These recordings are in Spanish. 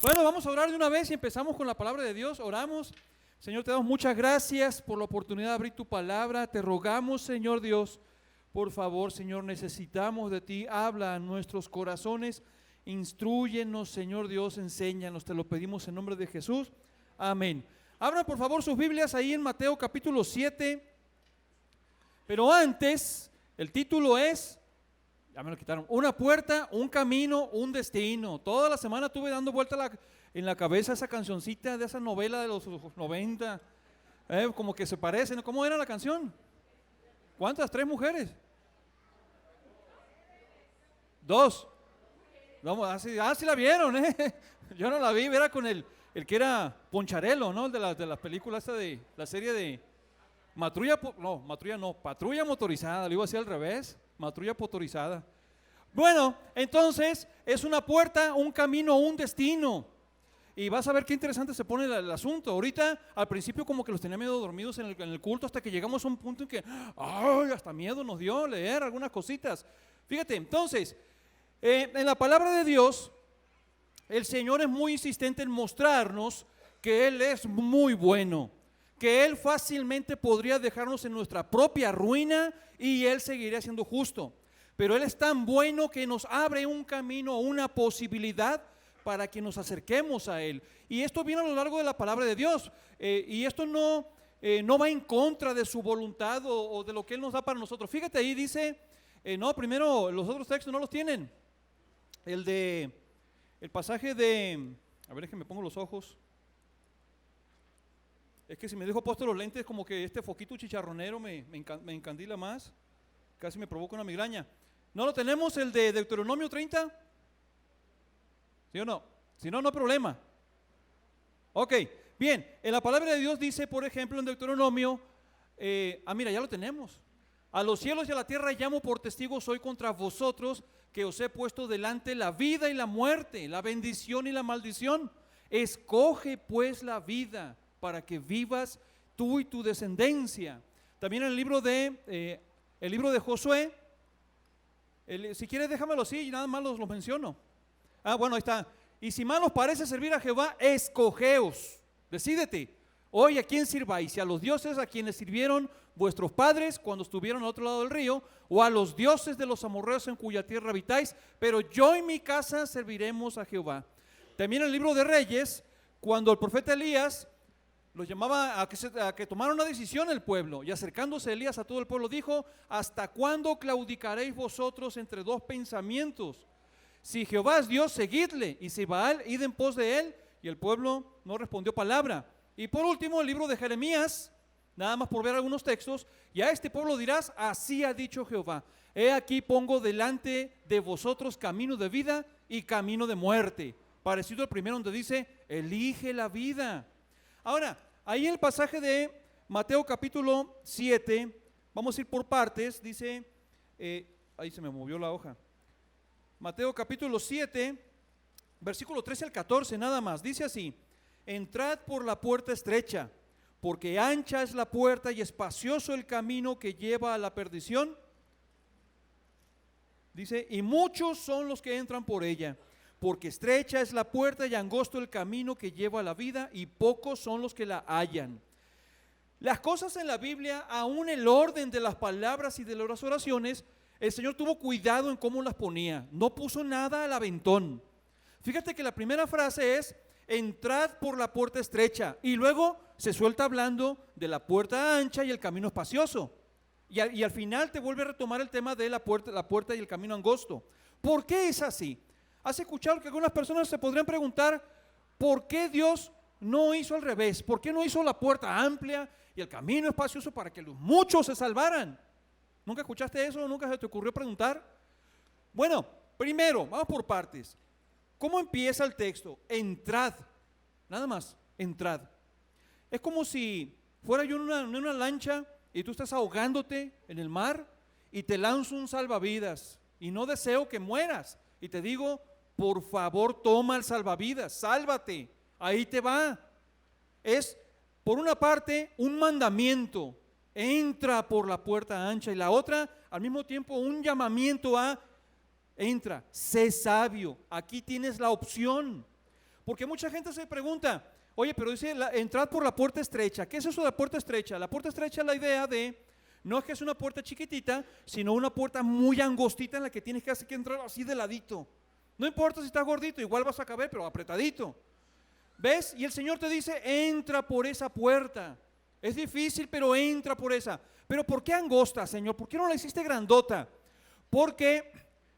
Bueno, vamos a orar de una vez y empezamos con la palabra de Dios. Oramos. Señor, te damos muchas gracias por la oportunidad de abrir tu palabra. Te rogamos, Señor Dios, por favor, Señor, necesitamos de ti. Habla a nuestros corazones. Instrúyenos, Señor Dios, enséñanos. Te lo pedimos en nombre de Jesús. Amén. Abran, por favor, sus Biblias ahí en Mateo capítulo 7. Pero antes, el título es... Ya me lo quitaron. Una puerta, un camino, un destino. Toda la semana estuve dando vuelta en la cabeza esa cancioncita de esa novela de los 90. Como que se parecen. ¿Cómo era la canción? ¿Cuántas? ¿3 mujeres? 2. Vamos, así la vieron, ¿eh? Yo no la vi, era con el que era Poncharelo, ¿no? El de la película esta de la serie de Patrulla Motorizada. Lo iba a decir al revés. Patrulla motorizada. Bueno, entonces es una puerta, un camino, un destino. Y vas a ver qué interesante se pone el asunto. Ahorita, al principio como que los tenía medio dormidos en el culto, hasta que llegamos a un punto en que, ¡ay! Hasta miedo nos dio leer algunas cositas. Fíjate, entonces, en la palabra de Dios, el Señor es muy insistente en mostrarnos que Él es muy bueno, que Él fácilmente podría dejarnos en nuestra propia ruina y Él seguiría siendo justo. Pero Él es tan bueno que nos abre un camino, una posibilidad para que nos acerquemos a Él. Y esto viene a lo largo de la palabra de Dios. Y esto no va en contra de su voluntad o de lo que Él nos da para nosotros. Fíjate ahí dice, primero los otros textos no los tienen. El pasaje de, a ver, es que me pongo los ojos. Es que si me dejo puesto los lentes, como que este foquito chicharronero me encandila más. Casi me provoca una migraña. ¿No lo tenemos, el de Deuteronomio 30? ¿Sí o no? Si no, no hay problema. Ok, bien. En la palabra de Dios dice, por ejemplo, en Deuteronomio, mira, ya lo tenemos. A los cielos y a la tierra llamo por testigos hoy contra vosotros, que os he puesto delante la vida y la muerte, la bendición y la maldición. Escoge pues la vida para que vivas tú y tu descendencia. También en el libro de Josué, si quieres déjamelo así y nada más los menciono. Bueno, ahí está. Y si mal os parece servir a Jehová, escogeos, decídete, hoy a quién sirváis, si a los dioses a quienes sirvieron vuestros padres cuando estuvieron al otro lado del río, o a los dioses de los amorreos en cuya tierra habitáis, pero yo y mi casa serviremos a Jehová. También en el libro de Reyes, cuando el profeta Elías los llamaba a que tomaran una decisión el pueblo, y acercándose Elías a todo el pueblo dijo, ¿hasta cuándo claudicaréis vosotros entre dos pensamientos? Si Jehová es Dios, seguidle, y si Baal, id en pos de él. Y el pueblo no respondió palabra. Y por último, el libro de Jeremías, nada más por ver algunos textos, y a este pueblo dirás, así ha dicho Jehová, he aquí pongo delante de vosotros camino de vida y camino de muerte. Parecido al primero donde dice, elige la vida. Ahora, ahí en el pasaje de Mateo capítulo 7, vamos a ir por partes, dice, ahí se me movió la hoja. Mateo capítulo 7, versículo 13 al 14, nada más, dice así, entrad por la puerta estrecha, porque ancha es la puerta y espacioso el camino que lleva a la perdición. Dice, y muchos son los que entran por ella. Porque estrecha es la puerta y angosto el camino que lleva a la vida, y pocos son los que la hallan. Las cosas en la Biblia, aún el orden de las palabras y de las oraciones, el Señor tuvo cuidado en cómo las ponía. No puso nada al aventón. Fíjate que la primera frase es, entrad por la puerta estrecha, y luego se suelta hablando de la puerta ancha y el camino espacioso. Y al final te vuelve a retomar el tema de la puerta y el camino angosto. ¿Por qué es así? Has escuchado que algunas personas se podrían preguntar, ¿por qué Dios no hizo al revés? ¿Por qué no hizo la puerta amplia y el camino espacioso para que los muchos se salvaran? ¿Nunca escuchaste eso? ¿Nunca se te ocurrió preguntar? Bueno, primero, vamos por partes. ¿Cómo empieza el texto? Entrad, nada más, entrad. Es como si fuera yo en una lancha y tú estás ahogándote en el mar y te lanzo un salvavidas y no deseo que mueras y te digo, por favor toma el salvavidas, sálvate, ahí te va. Es por una parte un mandamiento, entra por la puerta ancha, y la otra al mismo tiempo un llamamiento a entra, sé sabio, aquí tienes la opción. Porque mucha gente se pregunta, oye, pero dice entrad por la puerta estrecha. ¿Qué es eso de la puerta estrecha? La puerta estrecha es la idea de, no es que es una puerta chiquitita, sino una puerta muy angostita en la que tienes que entrar así de ladito. No importa si estás gordito, igual vas a caber, pero apretadito. ¿Ves? Y el Señor te dice, entra por esa puerta. Es difícil, pero entra por esa. Pero ¿por qué angosta, Señor? ¿Por qué no la hiciste grandota? Porque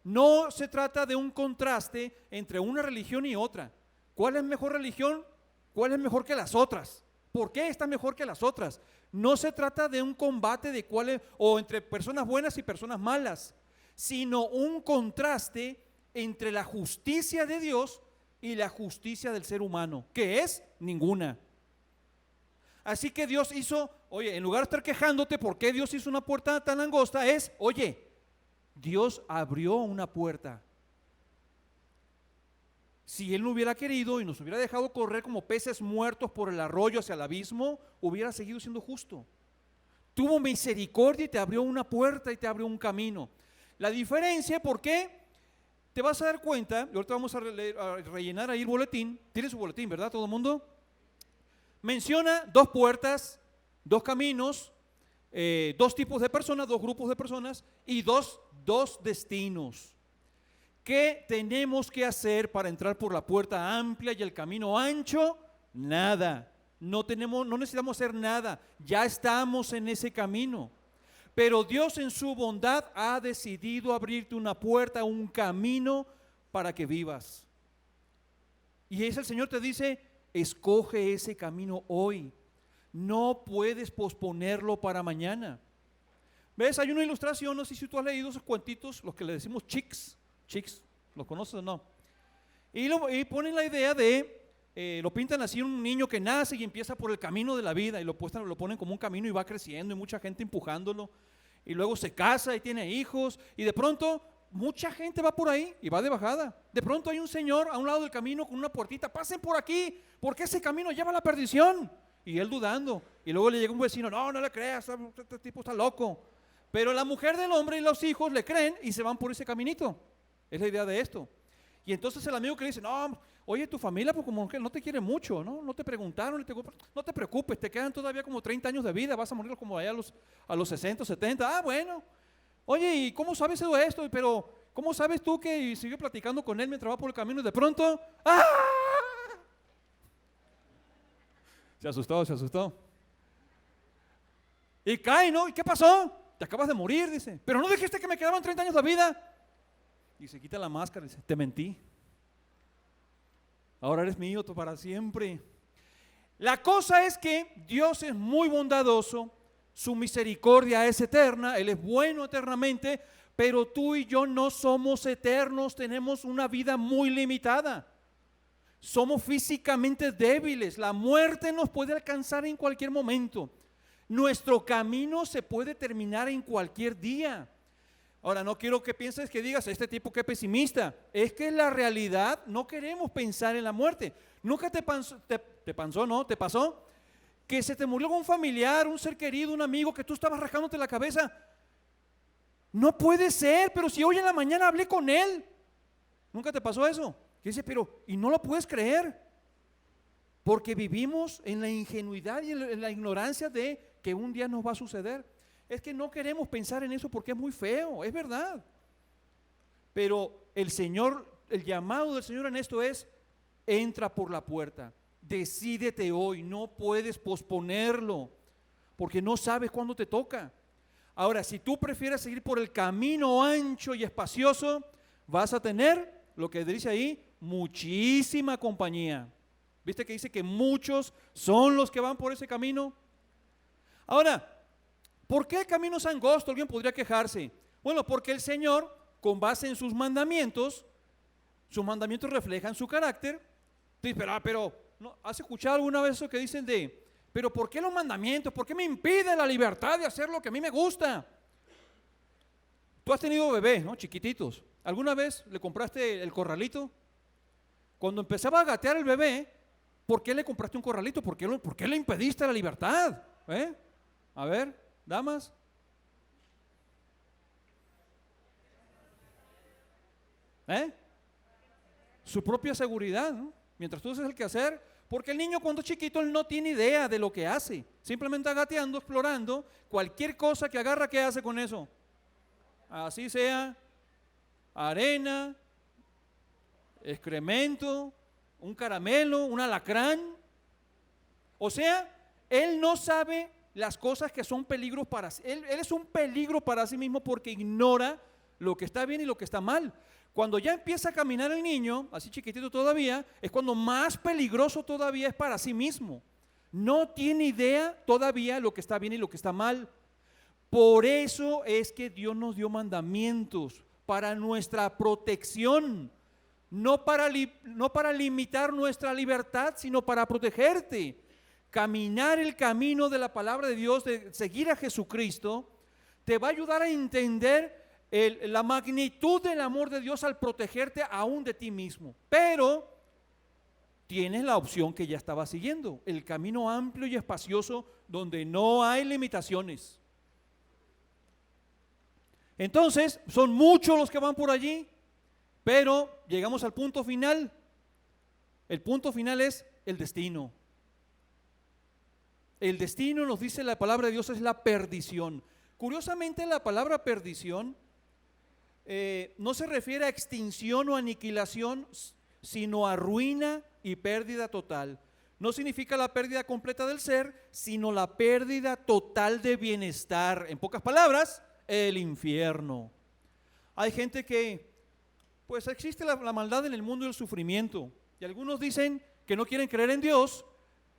no se trata de un contraste entre una religión y otra. ¿Cuál es mejor religión? ¿Cuál es mejor que las otras? ¿Por qué está mejor que las otras? No se trata de un combate de cuáles o entre personas buenas y personas malas, sino un contraste entre la justicia de Dios y la justicia del ser humano, que es ninguna. Así que Dios hizo, oye, en lugar de estar quejándote por qué Dios hizo una puerta tan angosta, oye, Dios abrió una puerta. Si Él no hubiera querido y nos hubiera dejado correr como peces muertos por el arroyo hacia el abismo, hubiera seguido siendo justo. Tuvo misericordia y te abrió una puerta y te abrió un camino. La diferencia, ¿por qué? Te vas a dar cuenta, y ahorita vamos a rellenar ahí el boletín. ¿Tiene su boletín, verdad, todo el mundo? Menciona 2 puertas, 2 caminos, 2 tipos de personas, 2 grupos de personas y dos destinos. ¿Qué tenemos que hacer para entrar por la puerta amplia y el camino ancho? Nada. No necesitamos hacer nada. Ya estamos en ese camino. Pero Dios en su bondad ha decidido abrirte una puerta, un camino para que vivas. Y el Señor te dice, escoge ese camino hoy. No puedes posponerlo para mañana. ¿Ves? Hay una ilustración, no sé si tú has leído esos cuentitos, los que le decimos Chicks, ¿los conoces o no? Y ponen la idea de, lo pintan así, un niño que nace y empieza por el camino de la vida y lo ponen como un camino y va creciendo y mucha gente empujándolo. Y luego se casa y tiene hijos y de pronto mucha gente va por ahí y va de bajada. De pronto hay un señor a un lado del camino con una puertita, pasen por aquí, porque ese camino lleva a la perdición. Y él dudando. Y luego le llega un vecino, no le creas, este tipo está loco. Pero la mujer del hombre y los hijos le creen y se van por ese caminito. Es la idea de esto. Y entonces el amigo que le dice, no, oye, tu familia pues como que no te quiere mucho, ¿no? No te preguntaron, no te preocupes, te quedan todavía como 30 años de vida, vas a morir como allá a los 60, 70. Ah, bueno. Oye, ¿y cómo sabes todo esto? Pero, ¿cómo sabes tú que? Y sigue platicando con él mientras va por el camino y de pronto, ¡ah! Se asustó. Y cae, ¿no? ¿Y qué pasó? Te acabas de morir, dice. Pero no dijiste que me quedaban 30 años de vida. Y se quita la máscara y dice, te mentí. Ahora eres mío para siempre. La cosa es que Dios es muy bondadoso, su misericordia es eterna, Él es bueno eternamente, pero tú y yo no somos eternos, tenemos una vida muy limitada. Somos físicamente débiles, la muerte nos puede alcanzar en cualquier momento. Nuestro camino se puede terminar en cualquier día. Ahora, no quiero que pienses que digas, este tipo qué pesimista. Es que en la realidad no queremos pensar en la muerte. ¿Nunca te pasó que se te murió un familiar, un ser querido, un amigo que tú estabas rascándote la cabeza? No puede ser, pero si hoy en la mañana hablé con él. ¿Nunca te pasó eso? Que dice, pero, y no lo puedes creer. Porque vivimos en la ingenuidad y en la ignorancia de que un día nos va a suceder. Es que no queremos pensar en eso porque es muy feo, es verdad. Pero el llamado del Señor en esto es, entra por la puerta, decídete hoy, no puedes posponerlo, porque no sabes cuándo te toca. Ahora, si tú prefieres seguir por el camino ancho y espacioso, vas a tener, lo que dice ahí, muchísima compañía. ¿Viste que dice que muchos son los que van por ese camino? Ahora, ¿por qué el camino es angosto? Alguien podría quejarse. Bueno, porque el Señor, con base en sus mandamientos reflejan su carácter. Dice, pero ¿no? ¿Has escuchado alguna vez eso que dicen pero ¿por qué los mandamientos? ¿Por qué me impide la libertad de hacer lo que a mí me gusta? Tú has tenido bebés, ¿no? Chiquititos. ¿Alguna vez le compraste el corralito? Cuando empezaba a gatear el bebé, ¿por qué le compraste un corralito? ¿Por qué le impediste la libertad? A ver. Damas, su propia seguridad, ¿no? mientras tú haces el quehacer, porque el niño cuando es chiquito él no tiene idea de lo que hace, simplemente está gateando, explorando, cualquier cosa que agarra, ¿qué hace con eso? Así sea arena, excremento, un caramelo, un alacrán. O sea, él no sabe las cosas que son peligros para sí. Él es un peligro para sí mismo porque ignora lo que está bien y lo que está mal. Cuando ya empieza a caminar el niño, así chiquitito todavía, es cuando más peligroso todavía es para sí mismo. No tiene idea todavía lo que está bien y lo que está mal. Por eso es que Dios nos dio mandamientos para nuestra protección, no para limitar nuestra libertad, sino para protegerte. Caminar el camino de la palabra de Dios, de seguir a Jesucristo, te va a ayudar a entender la magnitud del amor de Dios al protegerte aún de ti mismo. Pero tienes la opción que ya estaba siguiendo, el camino amplio y espacioso donde no hay limitaciones. Entonces, son muchos los que van por allí, pero llegamos al punto final. El punto final es el destino. El destino, nos dice la palabra de Dios, es la perdición. Curiosamente, la palabra perdición no se refiere a extinción o aniquilación, sino a ruina y pérdida total. No significa la pérdida completa del ser, sino la pérdida total de bienestar. En pocas palabras, el infierno. Hay gente que, pues existe la maldad en el mundo y el sufrimiento. Y algunos dicen que no quieren creer en Dios.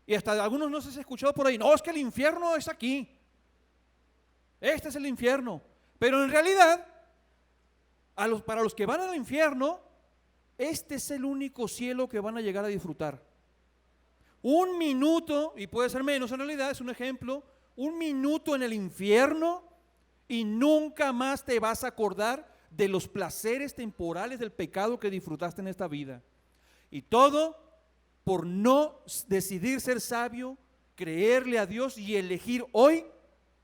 Y hasta algunos no se han escuchado por ahí, no, es que el infierno es aquí. Este es el infierno. Pero en realidad, para los que van al infierno, este es el único cielo que van a llegar a disfrutar. Un minuto, y puede ser menos en realidad, es un ejemplo, un minuto en el infierno y nunca más te vas a acordar de los placeres temporales del pecado que disfrutaste en esta vida. Y todo por no decidir ser sabio, creerle a Dios y elegir hoy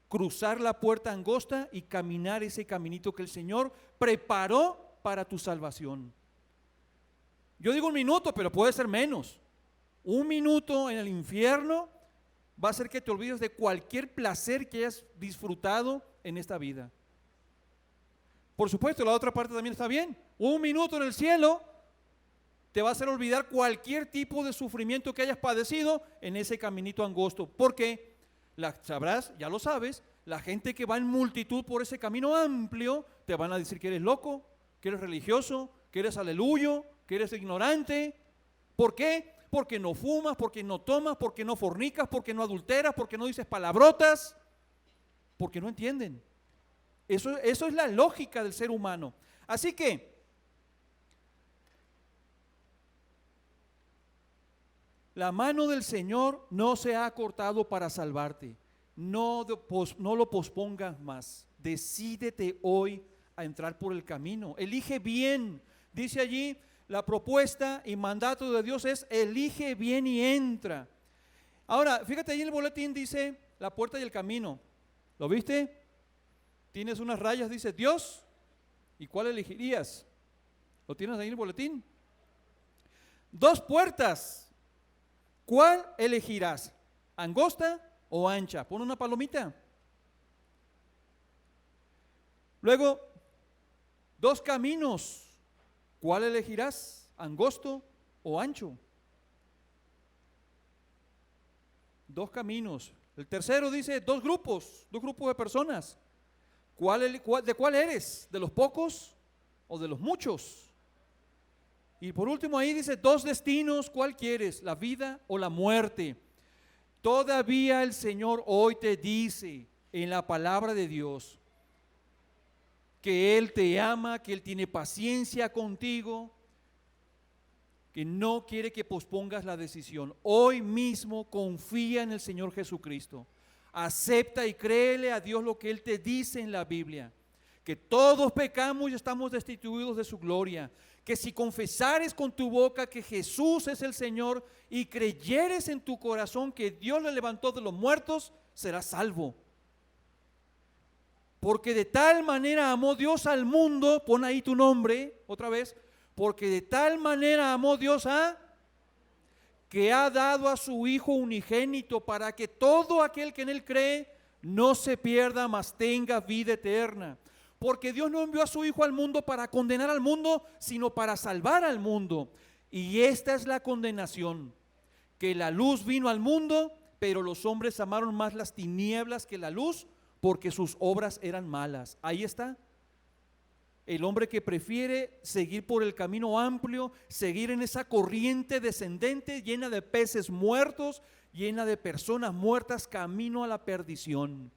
cruzar la puerta angosta y caminar ese caminito que el Señor preparó para tu salvación. Yo digo un minuto, pero puede ser menos. Un minuto en el infierno va a hacer que te olvides de cualquier placer que hayas disfrutado en esta vida. Por supuesto, la otra parte también está bien. Un minuto en el cielo te va a hacer olvidar cualquier tipo de sufrimiento que hayas padecido en ese caminito angosto. Porque sabrás, ya lo sabes, la gente que va en multitud por ese camino amplio te van a decir que eres loco, que eres religioso, que eres aleluyo, que eres ignorante. ¿Por qué? Porque no fumas, porque no tomas, porque no fornicas, porque no adulteras, porque no dices palabrotas, porque no entienden. Eso es la lógica del ser humano. Así que la mano del Señor no se ha cortado para salvarte. No lo pospongas más. Decídete hoy a entrar por el camino. Elige bien. Dice allí, la propuesta y mandato de Dios es: elige bien y entra. Ahora, fíjate, ahí en el boletín dice la puerta y el camino. ¿Lo viste? Tienes unas rayas, dice Dios. ¿Y cuál elegirías? ¿Lo tienes ahí en el boletín? Dos puertas. ¿Cuál elegirás? ¿Angosta o ancha? Pon una palomita. Luego, dos caminos. ¿Cuál elegirás? ¿Angosto o ancho? Dos caminos. El tercero dice dos grupos de personas. ¿De cuál eres? ¿De los pocos o de los muchos? Y por último ahí dice dos destinos. ¿Cuál quieres? ¿La vida o la muerte? Todavía el Señor hoy te dice en la palabra de Dios que Él te ama, que Él tiene paciencia contigo, que no quiere que pospongas la decisión. Hoy mismo confía en el Señor Jesucristo. Acepta y créele a Dios lo que Él te dice en la Biblia, que todos pecamos y estamos destituidos de su gloria, que si confesares con tu boca que Jesús es el Señor y creyeres en tu corazón que Dios le levantó de los muertos, serás salvo. Porque de tal manera amó Dios al mundo, pon ahí tu nombre otra vez, porque de tal manera amó Dios que ha dado a su Hijo unigénito para que todo aquel que en Él cree no se pierda, mas tenga vida eterna. Porque Dios no envió a su Hijo al mundo para condenar al mundo, sino para salvar al mundo. Y esta es la condenación, que la luz vino al mundo, pero los hombres amaron más las tinieblas que la luz, porque sus obras eran malas. Ahí está. El hombre que prefiere seguir por el camino amplio, seguir en esa corriente descendente llena de peces muertos, llena de personas muertas, camino a la perdición.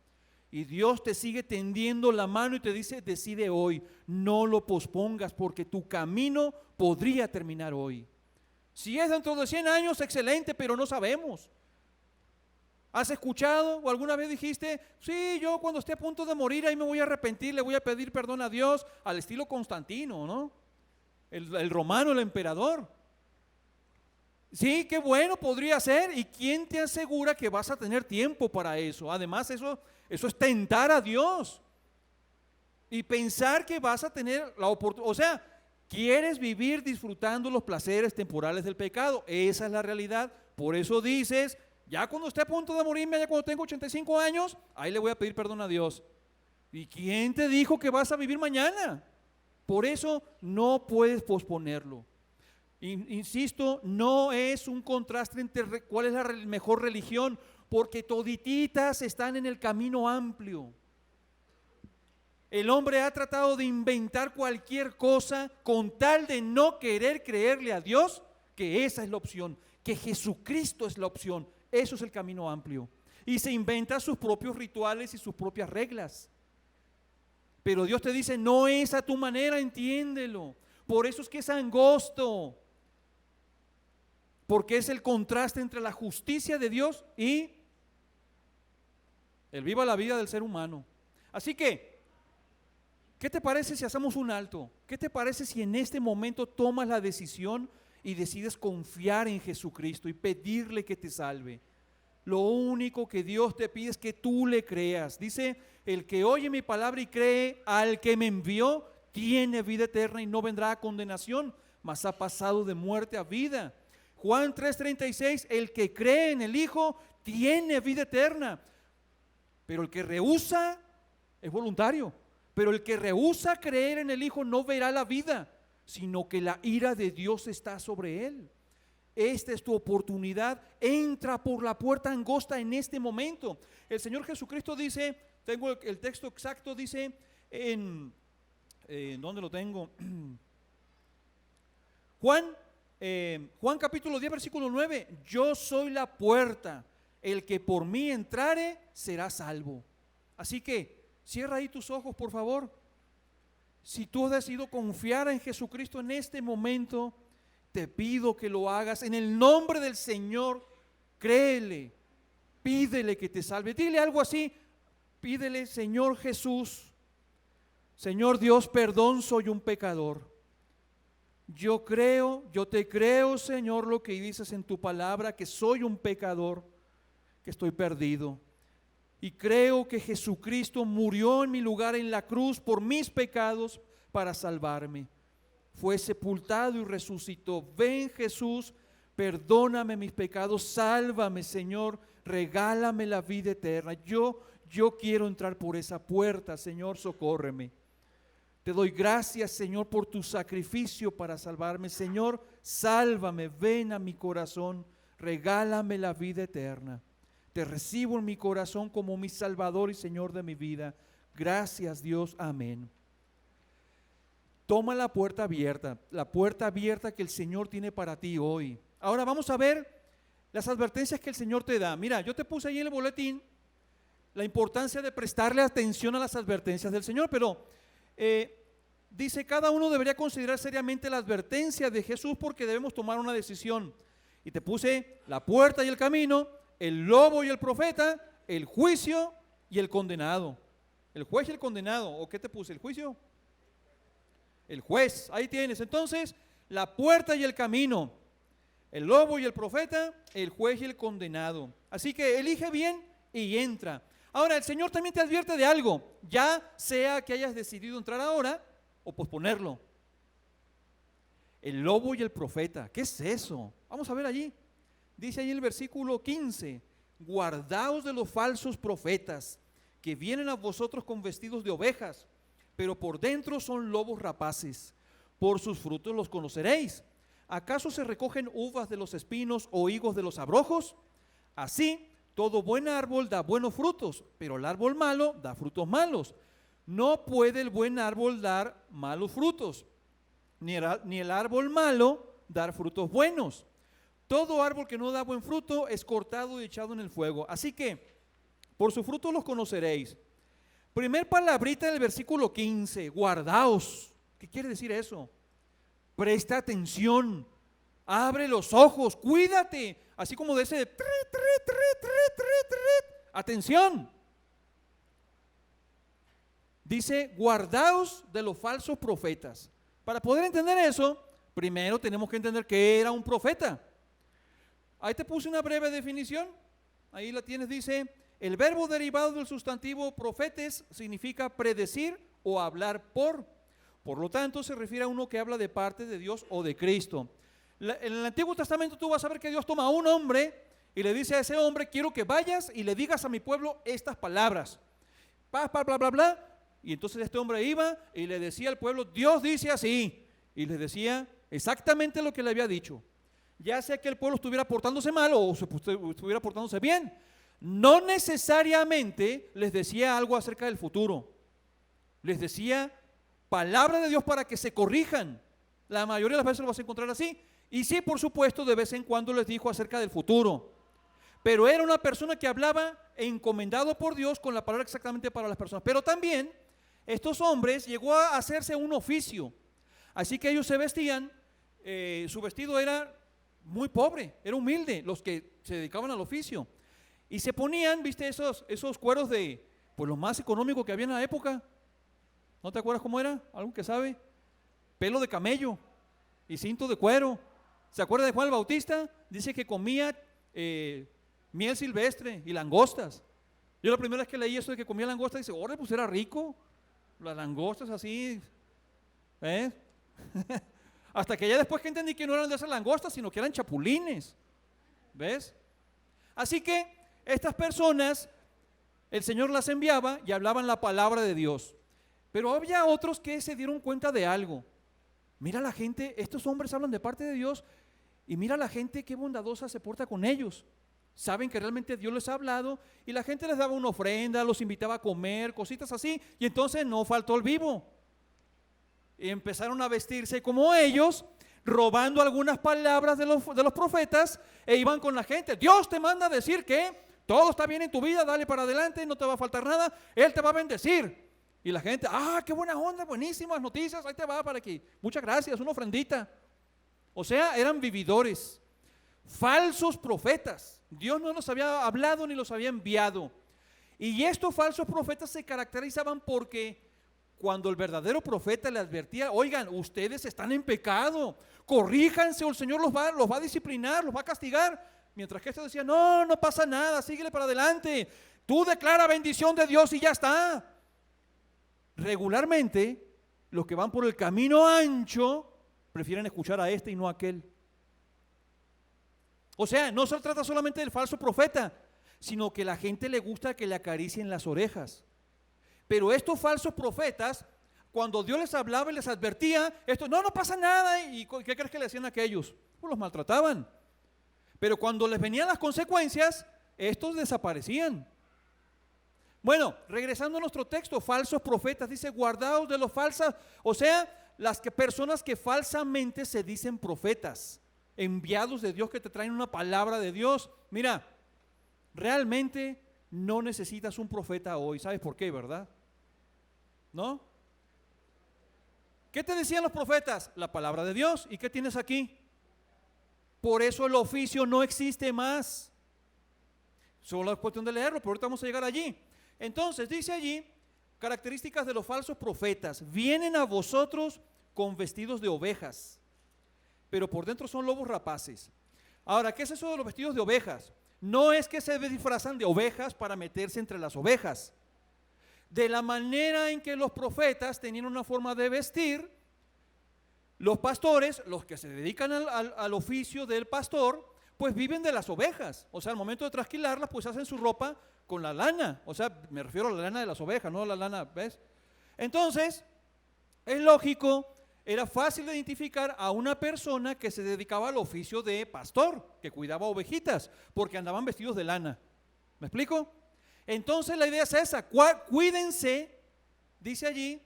Y Dios te sigue tendiendo la mano y te dice: decide hoy, no lo pospongas, porque tu camino podría terminar hoy. Si es dentro de 100 años, excelente, pero no sabemos. ¿Has escuchado o alguna vez dijiste: sí, yo cuando esté a punto de morir ahí me voy a arrepentir, le voy a pedir perdón a Dios, al estilo Constantino, ¿no? El romano, el emperador? Sí, qué bueno podría ser. ¿Y quién te asegura que vas a tener tiempo para eso? Además, eso es tentar a Dios y pensar que vas a tener la oportunidad. O sea, quieres vivir disfrutando los placeres temporales del pecado. Esa es la realidad. Por eso dices: ya cuando esté a punto de morirme, ya cuando tengo 85 años, ahí le voy a pedir perdón a Dios. ¿Y quién te dijo que vas a vivir mañana? Por eso no puedes posponerlo. Insisto, no es un contraste entre cuál es la mejor religión, porque todititas están en el camino amplio. El hombre ha tratado de inventar cualquier cosa con tal de no querer creerle a Dios que esa es la opción, que Jesucristo es la opción. Eso es el camino amplio. Y se inventa sus propios rituales y sus propias reglas. Pero Dios te dice: no es a tu manera, entiéndelo. Por eso es que es angosto. Porque es el contraste entre la justicia de Dios y el viva la vida del ser humano. Así que, ¿qué te parece si hacemos un alto? ¿Qué te parece si en este momento tomas la decisión y decides confiar en Jesucristo y pedirle que te salve? Lo único que Dios te pide es que tú le creas. Dice: el que oye mi palabra y cree al que me envió tiene vida eterna y no vendrá a condenación, mas ha pasado de muerte a vida. Juan 3:36, el que cree en el Hijo tiene vida eterna, pero el que rehúsa, es voluntario, pero el que rehúsa creer en el Hijo no verá la vida, sino que la ira de Dios está sobre él. Esta es tu oportunidad. Entra por la puerta angosta en este momento. El Señor Jesucristo dice, tengo el texto exacto, dice ¿dónde lo tengo? Juan capítulo 10 versículo 9: yo soy la puerta, el que por mí entrare será salvo. Así que cierra ahí tus ojos, por favor. Si tú has decidido confiar en Jesucristo en este momento, te pido que lo hagas en el nombre del Señor. Créele, pídele que te salve. Dile algo así, pídele: Señor Jesús, Señor Dios, perdón, soy un pecador. Yo te creo, Señor, lo que dices en tu palabra, que soy un pecador, que estoy perdido. Y creo que Jesucristo murió en mi lugar en la cruz por mis pecados para salvarme. Fue sepultado y resucitó. Ven, Jesús, perdóname mis pecados, sálvame, Señor, regálame la vida eterna. Yo quiero entrar por esa puerta, Señor, socórreme. Te doy gracias, Señor, por tu sacrificio para salvarme. Señor, sálvame, ven a mi corazón, regálame la vida eterna. Te recibo en mi corazón como mi Salvador y Señor de mi vida. Gracias, Dios, amén. Toma la puerta abierta que el Señor tiene para ti hoy. Ahora vamos a ver las advertencias que el Señor te da. Mira, yo te puse ahí en el boletín la importancia de prestarle atención a las advertencias del Señor, pero dice: cada uno debería considerar seriamente la advertencia de Jesús porque debemos tomar una decisión. Y te puse la puerta y el camino, el lobo y el profeta, el juicio y el condenado. El juez y el condenado. ¿O qué te puse? ¿El juicio? El juez. Ahí tienes. Entonces, la puerta y el camino, el lobo y el profeta, el juez y el condenado. Así que elige bien y entra. Ahora, el Señor también te advierte de algo, ya sea que hayas decidido entrar ahora o posponerlo. El lobo y el profeta, ¿qué es eso? Vamos a ver allí. Dice ahí en el versículo 15, guardaos de los falsos profetas, que vienen a vosotros con vestidos de ovejas, pero por dentro son lobos rapaces. Por sus frutos los conoceréis. ¿Acaso se recogen uvas de los espinos o higos de los abrojos? Así, todo buen árbol da buenos frutos, pero el árbol malo da frutos malos. No puede el buen árbol dar malos frutos, ni el árbol malo dar frutos buenos. Todo árbol que no da buen fruto es cortado y echado en el fuego. Así que, por su fruto los conoceréis. Primer palabrita del versículo 15, guardaos. ¿Qué quiere decir eso? Presta atención, abre los ojos, cuídate, así como de ese atención. Dice, guardaos de los falsos profetas. Para poder entender eso, primero tenemos que entender qué era un profeta. Ahí te puse una breve definición, ahí la tienes, dice, el verbo derivado del sustantivo profetes significa predecir o hablar por lo tanto se refiere a uno que habla de parte de Dios o de Cristo. En el Antiguo Testamento tú vas a ver que Dios toma a un hombre y le dice a ese hombre, quiero que vayas y le digas a mi pueblo estas palabras, bla, bla, bla, bla, bla. Y entonces este hombre iba y le decía al pueblo, Dios dice así, y les decía exactamente lo que le había dicho. Ya sea que el pueblo estuviera portándose mal o estuviera portándose bien, no necesariamente les decía algo acerca del futuro. Les decía palabra de Dios para que se corrijan. La mayoría de las veces lo vas a encontrar así. Y sí, por supuesto, de vez en cuando les dijo acerca del futuro. Pero era una persona que hablaba encomendado por Dios con la palabra exactamente para las personas. Pero también estos hombres llegó a hacerse un oficio. Así que ellos se vestían, su vestido era muy pobre, era humilde, los que se dedicaban al oficio. Y se ponían, viste, esos cueros de, pues lo más económico que había en la época. ¿No te acuerdas cómo era? ¿Algo que sabe? Pelo de camello y cinto de cuero. ¿Se acuerda de Juan el Bautista? Dice que comía miel silvestre y langostas. Yo la primera vez que leí eso de que comía langostas, dice, órale, pues era rico. Las langostas así, ¿eh? Hasta que ya después que entendí que no eran de esas langostas, sino que eran chapulines. ¿Ves? Así que estas personas, el Señor las enviaba y hablaban la palabra de Dios. Pero había otros que se dieron cuenta de algo. Mira la gente, estos hombres hablan de parte de Dios y mira la gente qué bondadosa se porta con ellos. Saben que realmente Dios les ha hablado y la gente les daba una ofrenda, los invitaba a comer, cositas así, y entonces no faltó el vivo. Y empezaron a vestirse como ellos, robando algunas palabras de los profetas e iban con la gente. Dios te manda a decir que todo está bien en tu vida, dale para adelante, no te va a faltar nada, Él te va a bendecir. Y la gente, qué buena onda, buenísimas noticias, ahí te va para aquí. Muchas gracias, una ofrendita. O sea, eran vividores, falsos profetas. Dios no los había hablado ni los había enviado. Y estos falsos profetas se caracterizaban porque cuando el verdadero profeta le advertía, oigan, ustedes están en pecado, corríjanse o el Señor los va a disciplinar, los va a castigar. Mientras que este decía, no pasa nada, síguele para adelante. Tú declara bendición de Dios y ya está. Regularmente, los que van por el camino ancho prefieren escuchar a este y no a aquel. O sea, no se trata solamente del falso profeta, sino que a la gente le gusta que le acaricien las orejas. Pero estos falsos profetas, cuando Dios les hablaba y les advertía, esto, no pasa nada. ¿Y qué crees que le hacían a aquellos? Pues los maltrataban. Pero cuando les venían las consecuencias, estos desaparecían. Bueno, regresando a nuestro texto, falsos profetas, dice, guardaos de los falsos, o sea, personas que falsamente se dicen profetas, enviados de Dios que te traen una palabra de Dios. Mira, realmente no necesitas un profeta hoy, ¿sabes por qué, verdad? ¿No? ¿Qué te decían los profetas? La palabra de Dios. ¿Y qué tienes aquí? Por eso el oficio no existe más. Solo es cuestión de leerlo, pero ahorita vamos a llegar allí. Entonces dice allí, características de los falsos profetas: vienen a vosotros con vestidos de ovejas, pero por dentro son lobos rapaces. Ahora, ¿qué es eso de los vestidos de ovejas? No es que se disfrazan de ovejas para meterse entre las ovejas. De la manera en que los profetas tenían una forma de vestir, los pastores, los que se dedican al oficio del pastor, pues viven de las ovejas. O sea, al momento de trasquilarlas, pues hacen su ropa con la lana. O sea, me refiero a la lana de las ovejas, no a la lana, ¿ves? Entonces, es lógico, era fácil de identificar a una persona que se dedicaba al oficio de pastor, que cuidaba ovejitas, porque andaban vestidos de lana. ¿Me explico? Entonces la idea es esa, cuídense, dice allí,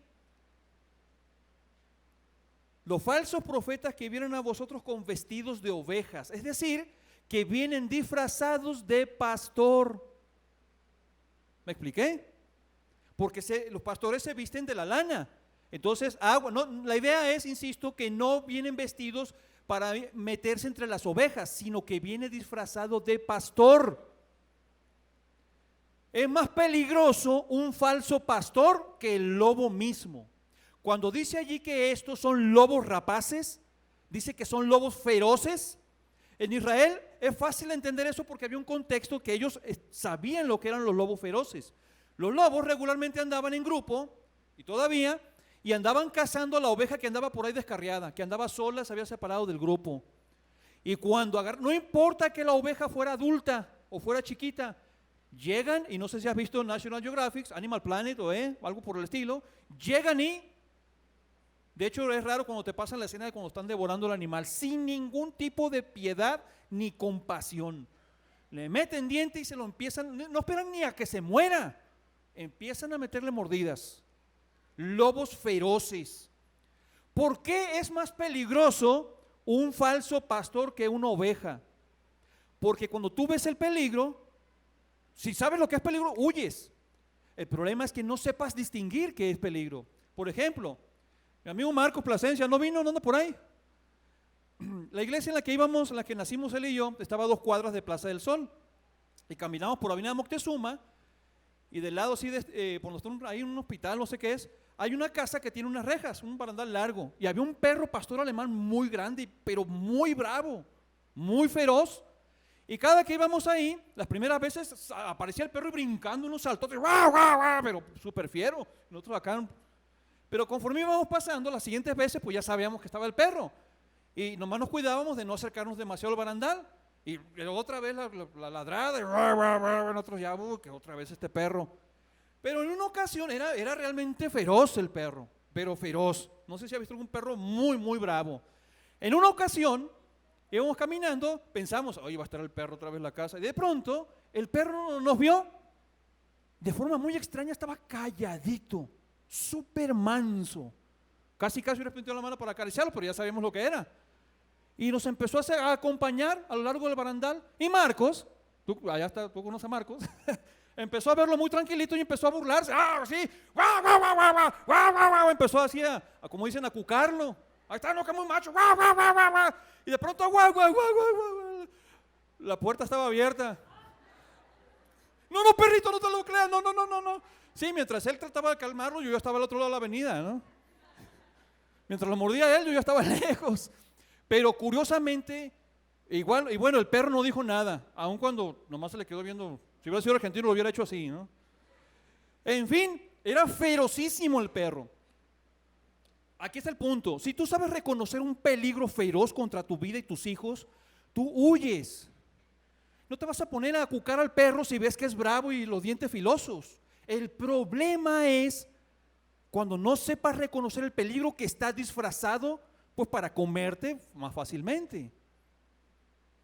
los falsos profetas que vienen a vosotros con vestidos de ovejas, es decir, que vienen disfrazados de pastor. ¿Me expliqué? Porque los pastores se visten de la lana. Entonces, la idea es, insisto, que no vienen vestidos para meterse entre las ovejas, sino que viene disfrazado de pastor. Es más peligroso un falso pastor que el lobo mismo. Cuando dice allí que estos son lobos rapaces, dice que son lobos feroces. En Israel es fácil entender eso porque había un contexto que ellos sabían lo que eran los lobos feroces. Los lobos regularmente andaban en grupo, y todavía, y andaban cazando a la oveja que andaba por ahí descarriada, que andaba sola, se había separado del grupo. Y cuando no importa que la oveja fuera adulta o fuera chiquita, llegan, y no sé si has visto National Geographic, Animal Planet o algo por el estilo, llegan y, de hecho es raro cuando te pasan la escena de cuando están devorando al animal, sin ningún tipo de piedad ni compasión. Le meten diente y se lo empiezan, no esperan ni a que se muera, empiezan a meterle mordidas. Lobos feroces. ¿Por qué es más peligroso un falso pastor que una oveja? Porque cuando tú ves el peligro, si sabes lo que es peligro, huyes. El problema es que no sepas distinguir qué es peligro. Por ejemplo, mi amigo Marcos Plasencia no vino, no anda por ahí. La iglesia en la que íbamos, en la que nacimos él y yo, estaba a 2 cuadras de Plaza del Sol. Y caminamos por Avenida Moctezuma, y del lado así, por donde hay un hospital, no sé qué es, hay una casa que tiene unas rejas, un barandal largo, y había un perro pastor alemán muy grande, pero muy bravo, muy feroz. Y cada que íbamos ahí, las primeras veces aparecía el perro y brincando unos saltos, ¡guau, guau, guau! Pero súper fiero. Nosotros acá. Pero conforme íbamos pasando, las siguientes veces, pues ya sabíamos que estaba el perro. Y nomás nos cuidábamos de no acercarnos demasiado al barandal. Y otra vez la ladrada, y ¡guau, guau, guau! Nosotros ya, que otra vez este perro. Pero en una ocasión era realmente feroz el perro, pero feroz. No sé si ha visto algún perro muy, muy bravo. En una ocasión, íbamos caminando, pensamos, oye, va a estar el perro otra vez en la casa. Y de pronto, el perro nos vio. De forma muy extraña, estaba calladito, súper manso. Casi le pintió la mano para acariciarlo, pero ya sabíamos lo que era. Y nos empezó a acompañar a lo largo del barandal. Y Marcos, allá está, tú conoces a Marcos, empezó a verlo muy tranquilito y empezó a burlarse. ¡Ah, sí! ¡Guau, guau, guau, guau, guau, guau, guau, guau! Empezó así como dicen, a cucarlo. Ahí está, no, que muy macho. ¡Guau, guau, guau, guau, guau! Y de pronto, ¡guau, guau, guau, guau, guau! La puerta estaba abierta. No, perrito, no te lo creas, no. Sí, mientras él trataba de calmarlo, yo ya estaba al otro lado de la avenida, ¿no? Mientras lo mordía él, yo ya estaba lejos. Pero curiosamente, igual, y bueno, el perro no dijo nada, aun cuando nomás se le quedó viendo. Si hubiera sido argentino lo hubiera hecho así, ¿no? En fin, era ferocísimo el perro. Aquí está el punto. Si tú sabes reconocer un peligro feroz contra tu vida y tus hijos, tú huyes. No te vas a poner a cucar al perro si ves que es bravo y los dientes filosos. El problema es cuando no sepas reconocer el peligro que está disfrazado, pues para comerte más fácilmente.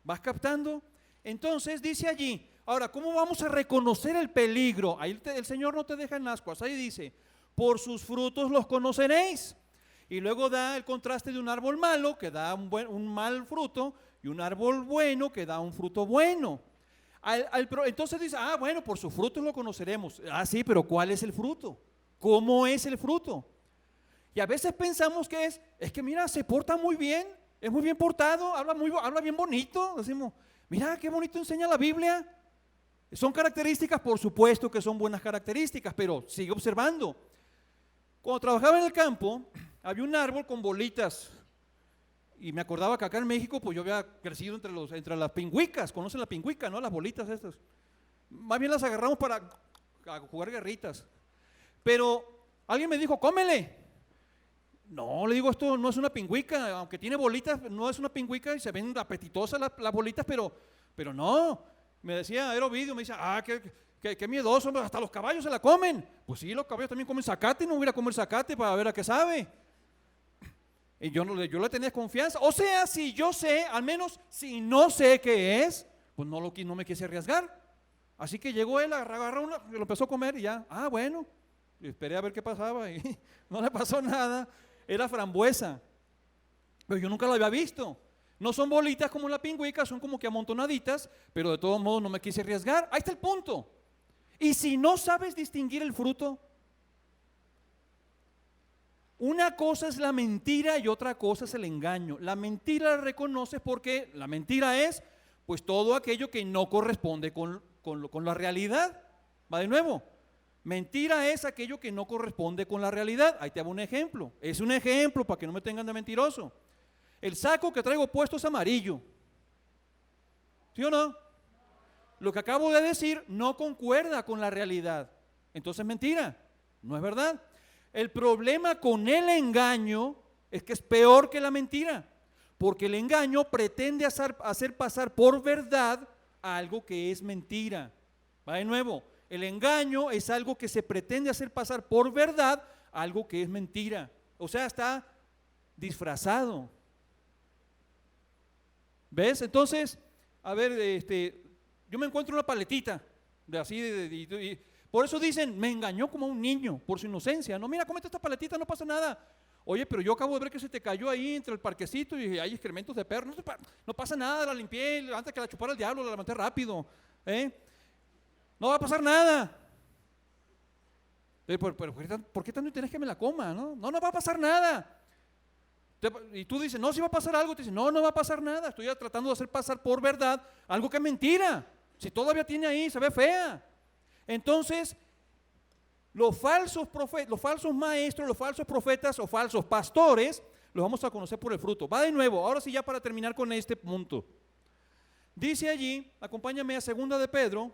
¿Vas captando? Entonces dice allí, ahora, ¿cómo vamos a reconocer el peligro? Ahí el Señor no te deja en ascuas. Ahí dice, por sus frutos los conoceréis. Y luego da el contraste de un árbol malo que da un mal fruto y un árbol bueno que da un fruto bueno. Entonces dice, bueno, por sus frutos lo conoceremos. Sí, pero ¿cuál es el fruto? ¿Cómo es el fruto? Y a veces pensamos que es que mira, se porta muy bien, es muy bien portado, habla bien bonito. Decimos, mira qué bonito enseña la Biblia. Son características, por supuesto que son buenas características, pero sigue observando. Cuando trabajaba en el campo, había un árbol con bolitas. Y me acordaba que acá en México, pues yo había crecido entre las pingüicas. ¿Conocen la pingüica, no? Las bolitas estas. Más bien las agarramos para jugar guerritas. Pero alguien me dijo, cómele. No, le digo, esto no es una pingüica, aunque tiene bolitas, no es una pingüica y se ven apetitosas las bolitas, pero no. Me decía Aerovideo, me dice, qué miedoso, hasta los caballos se la comen. Pues sí, los caballos también comen zacate, no voy a comer zacate para ver a qué sabe. Y yo le tenía confianza. O sea, si yo sé, al menos si no sé qué es, pues no me quise arriesgar. Así que llegó él, agarró una, lo empezó a comer y ya, bueno, y esperé a ver qué pasaba y no le pasó nada. Era frambuesa, pero yo nunca la había visto. No son bolitas como la pingüica, son como que amontonaditas, pero de todos modos no me quise arriesgar. Ahí está el punto. Y si no sabes distinguir el fruto, una cosa es la mentira y otra cosa es el engaño. La mentira la reconoces porque la mentira es pues todo aquello que no corresponde con la realidad. Va de nuevo. Mentira es aquello que no corresponde con la realidad. Ahí te hago un ejemplo. Es un ejemplo para que no me tengan de mentiroso. El saco que traigo puesto es amarillo. ¿Sí o no? Lo que acabo de decir no concuerda con la realidad. Entonces es mentira. No es verdad. El problema con el engaño es que es peor que la mentira. Porque el engaño pretende hacer pasar por verdad algo que es mentira. Va de nuevo. El engaño es algo que se pretende hacer pasar por verdad, algo que es mentira. O sea, está disfrazado. ¿Ves? Entonces, a ver, yo me encuentro una paletita de así, y por eso dicen, me engañó como un niño, por su inocencia. No, mira, cómete esta paletita, no pasa nada. Oye, pero yo acabo de ver que se te cayó ahí entre el parquecito y hay excrementos de perro. No pasa nada, la limpié, antes que la chupara el diablo, la levanté rápido. No va a pasar nada. Pero ¿por qué tanto interés que me la coma? No va a pasar nada. Y tú dices, no, si va a pasar algo. Te dices, no va a pasar nada. Estoy tratando de hacer pasar por verdad algo que es mentira. Si todavía tiene ahí, se ve fea. Entonces, los falsos maestros, los falsos profetas o falsos pastores, los vamos a conocer por el fruto. Va de nuevo, ahora sí ya para terminar con este punto. Dice allí, acompáñame a 2 de Pedro,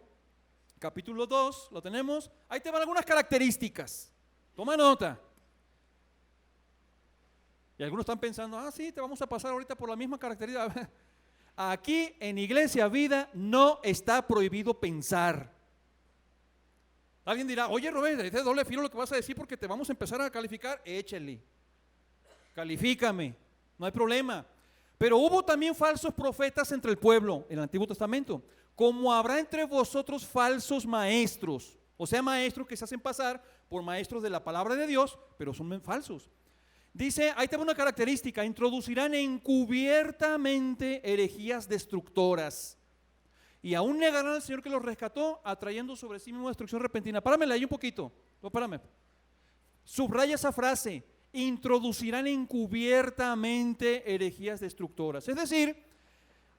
capítulo 2, lo tenemos. Ahí te van algunas características. Toma nota. Y algunos están pensando, sí, te vamos a pasar ahorita por la misma característica. Aquí en Iglesia Vida no está prohibido pensar. Alguien dirá, oye Robert, es de doble filo lo que vas a decir porque te vamos a empezar a calificar. Échale, califícame, no hay problema. Pero hubo también falsos profetas entre el pueblo en el Antiguo Testamento, como habrá entre vosotros falsos maestros, o sea, maestros que se hacen pasar por maestros de la palabra de Dios, pero son falsos. Dice, ahí te va una característica, introducirán encubiertamente herejías destructoras y aún negarán al Señor que los rescató, atrayendo sobre sí mismo destrucción repentina. Páramela ahí un poquito, párame. Subraya esa frase, introducirán encubiertamente herejías destructoras. Es decir,